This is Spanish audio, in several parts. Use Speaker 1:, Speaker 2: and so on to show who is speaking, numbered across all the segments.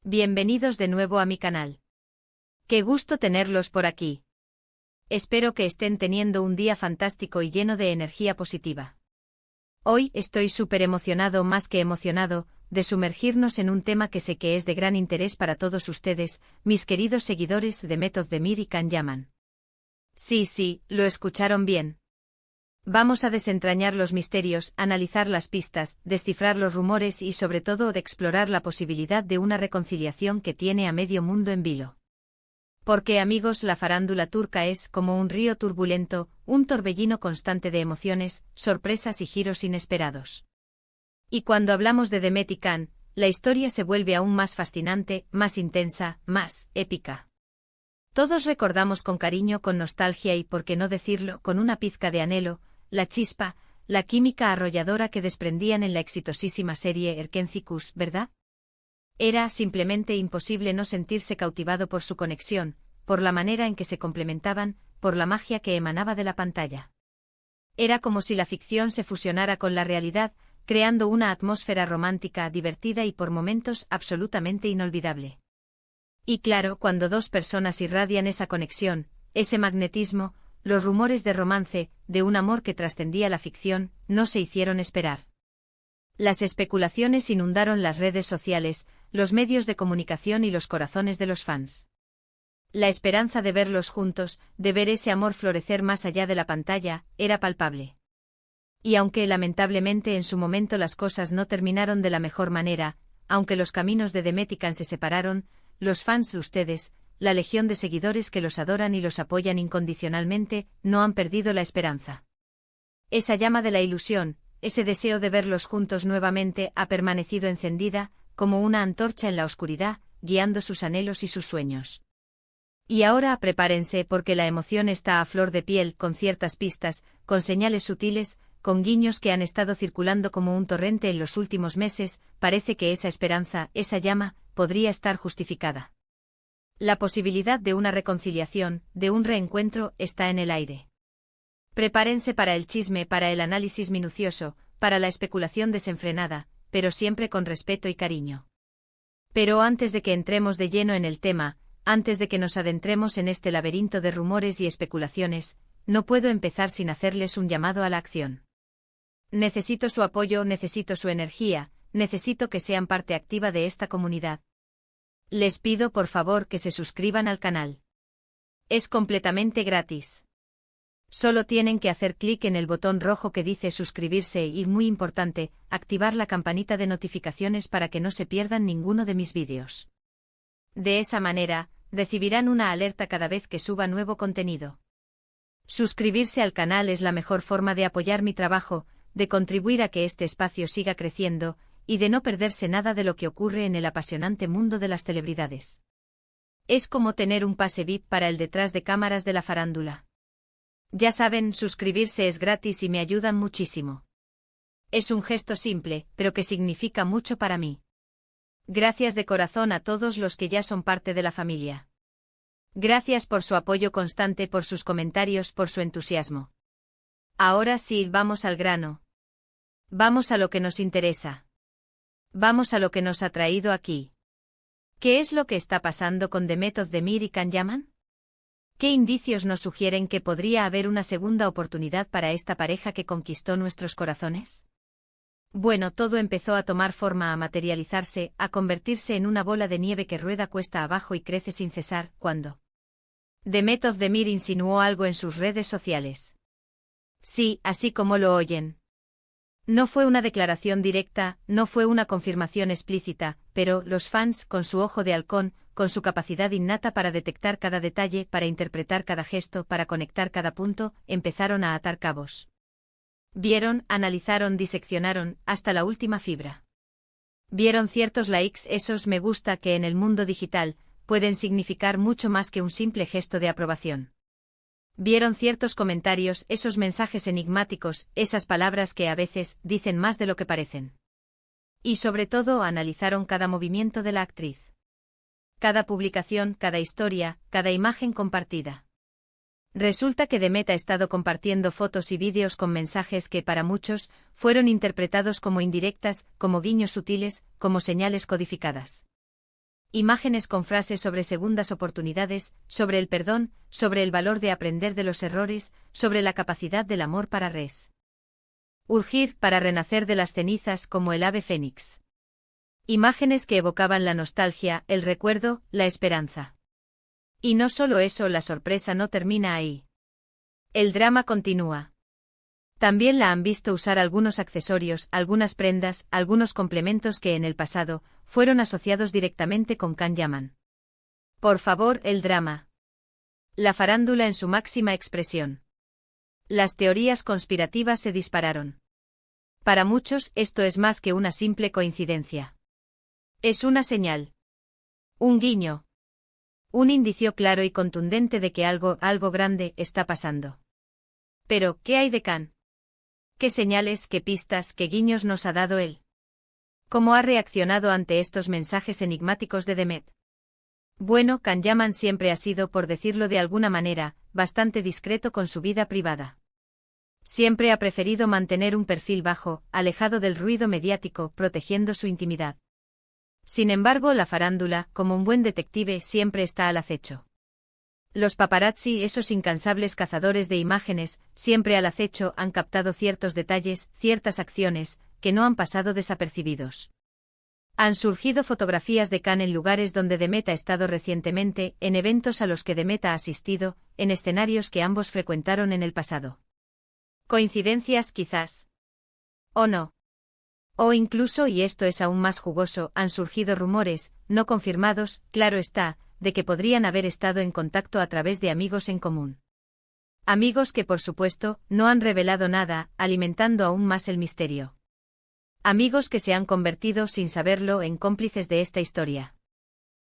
Speaker 1: Bienvenidos de nuevo a mi canal. Qué gusto tenerlos por aquí. Espero que estén teniendo un día fantástico y lleno de energía positiva. Hoy estoy súper emocionado, más que emocionado, de sumergirnos en un tema que sé que es de gran interés para todos ustedes, mis queridos seguidores de Method de Mir y Can Yaman. Sí, lo escucharon bien. Vamos a desentrañar los misterios, analizar las pistas, descifrar los rumores y sobre todo de explorar la posibilidad de una reconciliación que tiene a medio mundo en vilo. Porque amigos, la farándula turca es como un río turbulento, un torbellino constante de emociones, sorpresas y giros inesperados. Y cuando hablamos de Demet y Can, la historia se vuelve aún más fascinante, más intensa, más épica. Todos recordamos con cariño, con nostalgia y, por qué no decirlo, con una pizca de anhelo, la chispa, la química arrolladora que desprendían en la exitosísima serie Erkencikus, ¿verdad? Era simplemente imposible no sentirse cautivado por su conexión, por la manera en que se complementaban, por la magia que emanaba de la pantalla. Era como si la ficción se fusionara con la realidad, creando una atmósfera romántica, divertida y por momentos absolutamente inolvidable. Y claro, cuando dos personas irradian esa conexión, ese magnetismo, los rumores de romance, de un amor que trascendía la ficción, no se hicieron esperar. Las especulaciones inundaron las redes sociales, los medios de comunicación y los corazones de los fans. La esperanza de verlos juntos, de ver ese amor florecer más allá de la pantalla, era palpable. Y aunque lamentablemente en su momento las cosas no terminaron de la mejor manera, aunque los caminos de Demet y Can se separaron, los fans, ustedes, la legión de seguidores que los adoran y los apoyan incondicionalmente, no han perdido la esperanza. Esa llama de la ilusión, ese deseo de verlos juntos nuevamente ha permanecido encendida, como una antorcha en la oscuridad, guiando sus anhelos y sus sueños. Y ahora prepárense porque la emoción está a flor de piel, con ciertas pistas, con señales sutiles, con guiños que han estado circulando como un torrente en los últimos meses, parece que esa esperanza, esa llama, podría estar justificada. La posibilidad de una reconciliación, de un reencuentro, está en el aire. Prepárense para el chisme, para el análisis minucioso, para la especulación desenfrenada, pero siempre con respeto y cariño. Pero antes de que entremos de lleno en el tema, antes de que nos adentremos en este laberinto de rumores y especulaciones, no puedo empezar sin hacerles un llamado a la acción. Necesito su apoyo, necesito su energía, necesito que sean parte activa de esta comunidad. Les pido por favor que se suscriban al canal. Es completamente gratis. Solo tienen que hacer clic en el botón rojo que dice suscribirse y, muy importante, activar la campanita de notificaciones para que no se pierdan ninguno de mis vídeos. De esa manera, recibirán una alerta cada vez que suba nuevo contenido. Suscribirse al canal es la mejor forma de apoyar mi trabajo, de contribuir a que este espacio siga creciendo, y de no perderse nada de lo que ocurre en el apasionante mundo de las celebridades. Es como tener un pase VIP para el detrás de cámaras de la farándula. Ya saben, suscribirse es gratis y me ayudan muchísimo. Es un gesto simple, pero que significa mucho para mí. Gracias de corazón a todos los que ya son parte de la familia. Gracias por su apoyo constante, por sus comentarios, por su entusiasmo. Ahora sí, vamos al grano. Vamos a lo que nos interesa. Vamos a lo que nos ha traído aquí. ¿Qué es lo que está pasando con Demet Özdemir y Can Yaman? ¿Qué indicios nos sugieren que podría haber una segunda oportunidad para esta pareja que conquistó nuestros corazones? Bueno, todo empezó a tomar forma, a materializarse, a convertirse en una bola de nieve que rueda cuesta abajo y crece sin cesar, cuando Demet Özdemir insinuó algo en sus redes sociales. Sí, así como lo oyen. No fue una declaración directa, no fue una confirmación explícita, pero los fans, con su ojo de halcón, con su capacidad innata para detectar cada detalle, para interpretar cada gesto, para conectar cada punto, empezaron a atar cabos. Vieron, analizaron, diseccionaron, hasta la última fibra. Vieron ciertos likes, esos me gusta que en el mundo digital, pueden significar mucho más que un simple gesto de aprobación. Vieron ciertos comentarios, esos mensajes enigmáticos, esas palabras que a veces dicen más de lo que parecen. Y sobre todo analizaron cada movimiento de la actriz. Cada publicación, cada historia, cada imagen compartida. Resulta que Demet ha estado compartiendo fotos y vídeos con mensajes que para muchos fueron interpretados como indirectas, como guiños sutiles, como señales codificadas. Imágenes con frases sobre segundas oportunidades, sobre el perdón, sobre el valor de aprender de los errores, sobre la capacidad del amor para urgir para renacer de las cenizas como el ave fénix. Imágenes que evocaban la nostalgia, el recuerdo, la esperanza. Y no solo eso, la sorpresa no termina ahí. El drama continúa. También la han visto usar algunos accesorios, algunas prendas, algunos complementos que en el pasado fueron asociados directamente con Can Yaman. Por favor, el drama. La farándula en su máxima expresión. Las teorías conspirativas se dispararon. Para muchos, esto es más que una simple coincidencia. Es una señal. Un guiño. Un indicio claro y contundente de que algo grande está pasando. Pero, ¿qué hay de Can? ¿Qué señales, qué pistas, qué guiños nos ha dado él? ¿Cómo ha reaccionado ante estos mensajes enigmáticos de Demet? Bueno, Can Yaman siempre ha sido, por decirlo de alguna manera, bastante discreto con su vida privada. Siempre ha preferido mantener un perfil bajo, alejado del ruido mediático, protegiendo su intimidad. Sin embargo, la farándula, como un buen detective, siempre está al acecho. Los paparazzi, esos incansables cazadores de imágenes, siempre al acecho, han captado ciertos detalles, ciertas acciones, que no han pasado desapercibidos. Han surgido fotografías de Can en lugares donde Demet ha estado recientemente, en eventos a los que Demet ha asistido, en escenarios que ambos frecuentaron en el pasado. ¿Coincidencias quizás? ¿O no? O incluso, y esto es aún más jugoso, han surgido rumores, no confirmados, claro está, de que podrían haber estado en contacto a través de amigos en común. Amigos que, por supuesto, no han revelado nada, alimentando aún más el misterio. Amigos que se han convertido, sin saberlo, en cómplices de esta historia.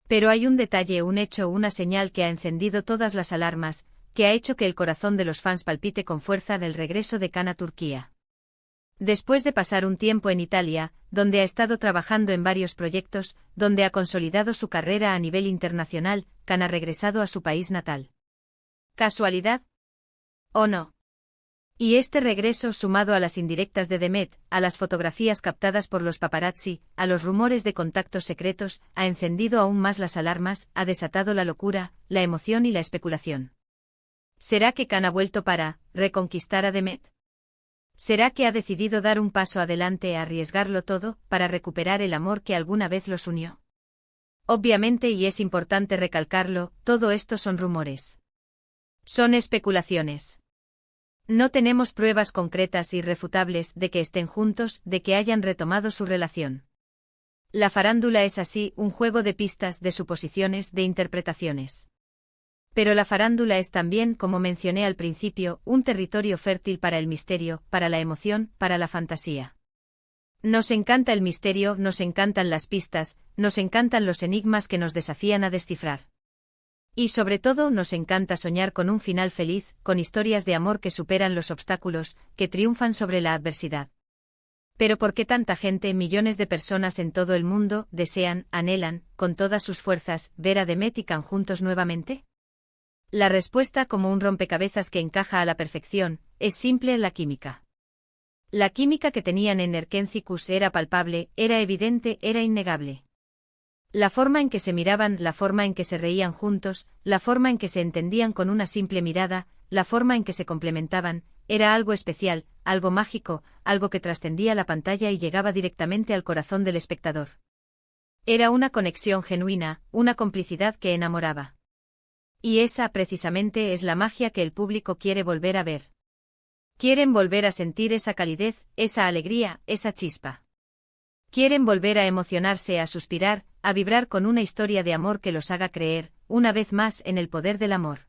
Speaker 1: Pero hay un detalle, un hecho, una señal que ha encendido todas las alarmas, que ha hecho que el corazón de los fans palpite con fuerza del regreso de Can a Turquía. Después de pasar un tiempo en Italia, donde ha estado trabajando en varios proyectos, donde ha consolidado su carrera a nivel internacional, Can ha regresado a su país natal. ¿Casualidad? ¿O no? Y este regreso, sumado a las indirectas de Demet, a las fotografías captadas por los paparazzi, a los rumores de contactos secretos, ha encendido aún más las alarmas, ha desatado la locura, la emoción y la especulación. ¿Será que Can ha vuelto para reconquistar a Demet? ¿Será que ha decidido dar un paso adelante e arriesgarlo todo, para recuperar el amor que alguna vez los unió? Obviamente, y es importante recalcarlo, todo esto son rumores. Son especulaciones. No tenemos pruebas concretas e irrefutables de que estén juntos, de que hayan retomado su relación. La farándula es así, un juego de pistas, de suposiciones, de interpretaciones. Pero la farándula es también, como mencioné al principio, un territorio fértil para el misterio, para la emoción, para la fantasía. Nos encanta el misterio, nos encantan las pistas, nos encantan los enigmas que nos desafían a descifrar. Y sobre todo nos encanta soñar con un final feliz, con historias de amor que superan los obstáculos, que triunfan sobre la adversidad. Pero ¿por qué tanta gente, millones de personas en todo el mundo, desean, anhelan, con todas sus fuerzas, ver a Demet y Can juntos nuevamente? La respuesta, como un rompecabezas que encaja a la perfección, es simple: la química. La química que tenían en Erkencicus era palpable, era evidente, era innegable. La forma en que se miraban, la forma en que se reían juntos, la forma en que se entendían con una simple mirada, la forma en que se complementaban, era algo especial, algo mágico, algo que trascendía la pantalla y llegaba directamente al corazón del espectador. Era una conexión genuina, una complicidad que enamoraba. Y esa, precisamente, es la magia que el público quiere volver a ver. Quieren volver a sentir esa calidez, esa alegría, esa chispa. Quieren volver a emocionarse, a suspirar, a vibrar con una historia de amor que los haga creer, una vez más, en el poder del amor.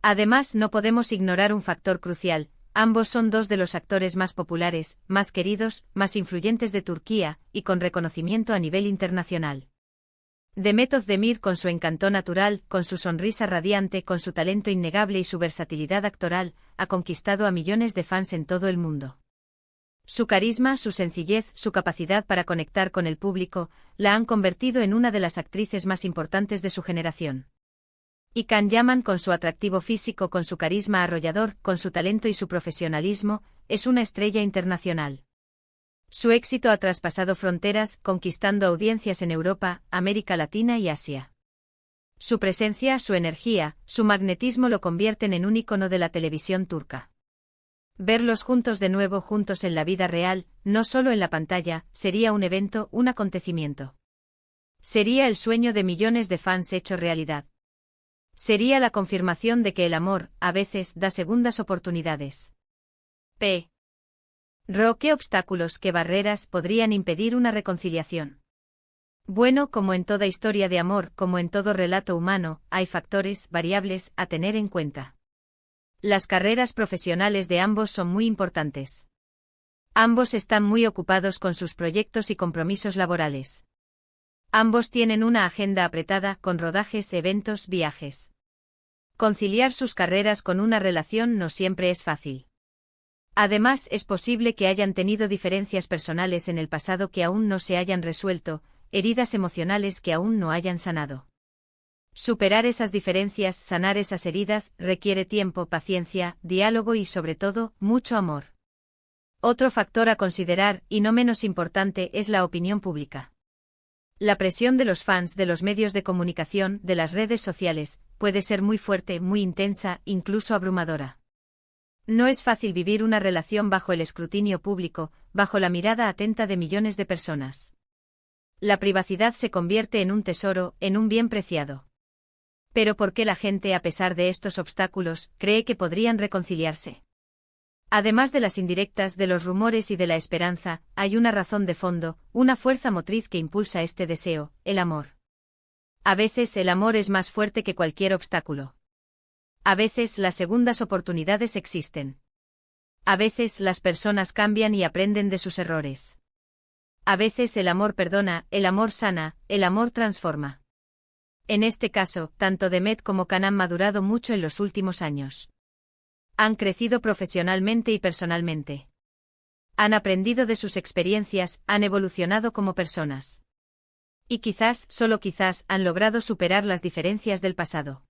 Speaker 1: Además, no podemos ignorar un factor crucial: ambos son dos de los actores más populares, más queridos, más influyentes de Turquía, y con reconocimiento a nivel internacional. Demet Özdemir, con su encanto natural, con su sonrisa radiante, con su talento innegable y su versatilidad actoral, ha conquistado a millones de fans en todo el mundo. Su carisma, su sencillez, su capacidad para conectar con el público, la han convertido en una de las actrices más importantes de su generación. Y Can Yaman, con su atractivo físico, con su carisma arrollador, con su talento y su profesionalismo, es una estrella internacional. Su éxito ha traspasado fronteras, conquistando audiencias en Europa, América Latina y Asia. Su presencia, su energía, su magnetismo lo convierten en un ícono de la televisión turca. Verlos juntos de nuevo, juntos en la vida real, no solo en la pantalla, sería un evento, un acontecimiento. Sería el sueño de millones de fans hecho realidad. Sería la confirmación de que el amor, a veces, da segundas oportunidades. ¿Qué obstáculos, qué barreras podrían impedir una reconciliación? Bueno, como en toda historia de amor, como en todo relato humano, hay factores, variables, a tener en cuenta. Las carreras profesionales de ambos son muy importantes. Ambos están muy ocupados con sus proyectos y compromisos laborales. Ambos tienen una agenda apretada, con rodajes, eventos, viajes. Conciliar sus carreras con una relación no siempre es fácil. Además, es posible que hayan tenido diferencias personales en el pasado que aún no se hayan resuelto, heridas emocionales que aún no hayan sanado. Superar esas diferencias, sanar esas heridas, requiere tiempo, paciencia, diálogo y, sobre todo, mucho amor. Otro factor a considerar, y no menos importante, es la opinión pública. La presión de los fans, de los medios de comunicación, de las redes sociales, puede ser muy fuerte, muy intensa, incluso abrumadora. No es fácil vivir una relación bajo el escrutinio público, bajo la mirada atenta de millones de personas. La privacidad se convierte en un tesoro, en un bien preciado. Pero ¿por qué la gente, a pesar de estos obstáculos, cree que podrían reconciliarse? Además de las indirectas, de los rumores y de la esperanza, hay una razón de fondo, una fuerza motriz que impulsa este deseo, el amor. A veces el amor es más fuerte que cualquier obstáculo. A veces las segundas oportunidades existen. A veces las personas cambian y aprenden de sus errores. A veces el amor perdona, el amor sana, el amor transforma. En este caso, tanto Demet como Can han madurado mucho en los últimos años. Han crecido profesionalmente y personalmente. Han aprendido de sus experiencias, han evolucionado como personas. Y quizás, solo quizás, han logrado superar las diferencias del pasado.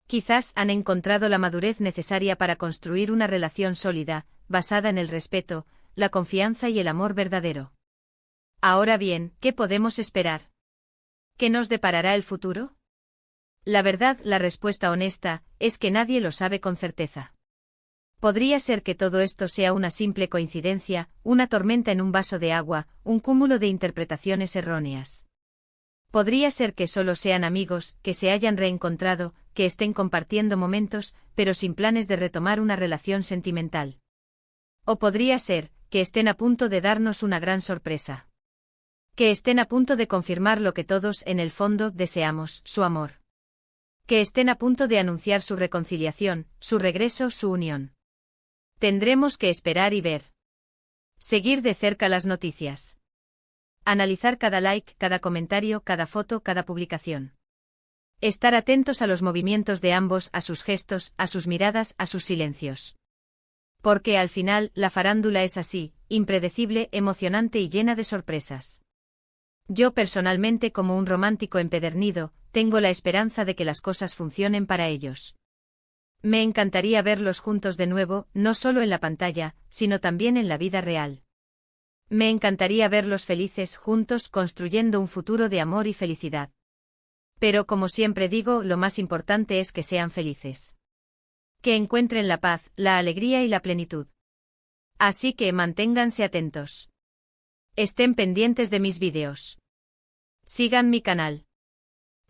Speaker 1: Quizás han encontrado la madurez necesaria para construir una relación sólida, basada en el respeto, la confianza y el amor verdadero. Ahora bien, ¿qué podemos esperar? ¿Qué nos deparará el futuro? La verdad, la respuesta honesta, es que nadie lo sabe con certeza. Podría ser que todo esto sea una simple coincidencia, una tormenta en un vaso de agua, un cúmulo de interpretaciones erróneas. Podría ser que solo sean amigos, que se hayan reencontrado, que estén compartiendo momentos, pero sin planes de retomar una relación sentimental. O podría ser, que estén a punto de darnos una gran sorpresa. Que estén a punto de confirmar lo que todos, en el fondo, deseamos, su amor. Que estén a punto de anunciar su reconciliación, su regreso, su unión. Tendremos que esperar y ver. Seguir de cerca las noticias. Analizar cada like, cada comentario, cada foto, cada publicación. Estar atentos a los movimientos de ambos, a sus gestos, a sus miradas, a sus silencios. Porque al final, la farándula es así, impredecible, emocionante y llena de sorpresas. Yo personalmente, como un romántico empedernido, tengo la esperanza de que las cosas funcionen para ellos. Me encantaría verlos juntos de nuevo, no solo en la pantalla, sino también en la vida real. Me encantaría verlos felices juntos, construyendo un futuro de amor y felicidad. Pero como siempre digo, lo más importante es que sean felices. Que encuentren la paz, la alegría y la plenitud. Así que manténganse atentos. Estén pendientes de mis vídeos. Sigan mi canal.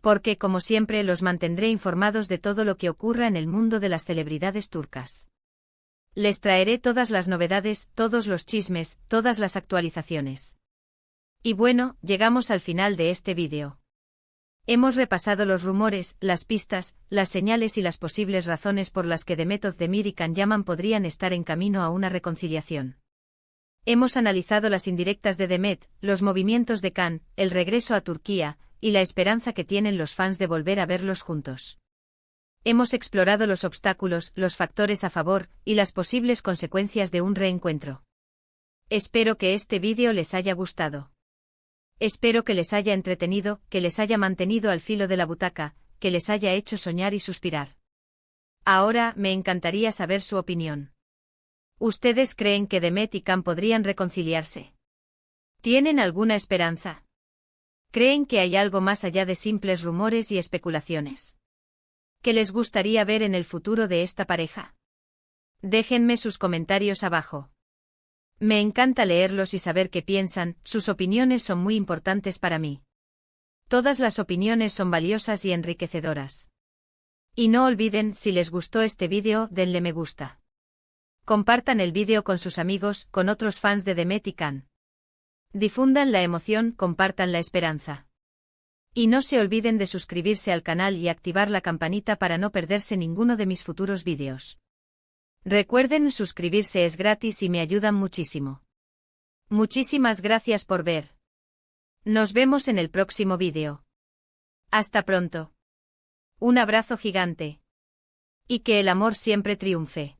Speaker 1: Porque como siempre los mantendré informados de todo lo que ocurra en el mundo de las celebridades turcas. Les traeré todas las novedades, todos los chismes, todas las actualizaciones. Y bueno, llegamos al final de este vídeo. Hemos repasado los rumores, las pistas, las señales y las posibles razones por las que Demet Özdemir y Can Yaman podrían estar en camino a una reconciliación. Hemos analizado las indirectas de Demet, los movimientos de Can, el regreso a Turquía, y la esperanza que tienen los fans de volver a verlos juntos. Hemos explorado los obstáculos, los factores a favor, y las posibles consecuencias de un reencuentro. Espero que este vídeo les haya gustado. Espero que les haya entretenido, que les haya mantenido al filo de la butaca, que les haya hecho soñar y suspirar. Ahora, me encantaría saber su opinión. ¿Ustedes creen que Demet y Can podrían reconciliarse? ¿Tienen alguna esperanza? ¿Creen que hay algo más allá de simples rumores y especulaciones? ¿Qué les gustaría ver en el futuro de esta pareja? Déjenme sus comentarios abajo. Me encanta leerlos y saber qué piensan, sus opiniones son muy importantes para mí. Todas las opiniones son valiosas y enriquecedoras. Y no olviden, si les gustó este vídeo, denle me gusta. Compartan el vídeo con sus amigos, con otros fans de Demet y Can. Difundan la emoción, compartan la esperanza. Y no se olviden de suscribirse al canal y activar la campanita para no perderse ninguno de mis futuros vídeos. Recuerden, suscribirse es gratis y me ayudan muchísimo. Muchísimas gracias por ver. Nos vemos en el próximo vídeo. Hasta pronto. Un abrazo gigante. Y que el amor siempre triunfe.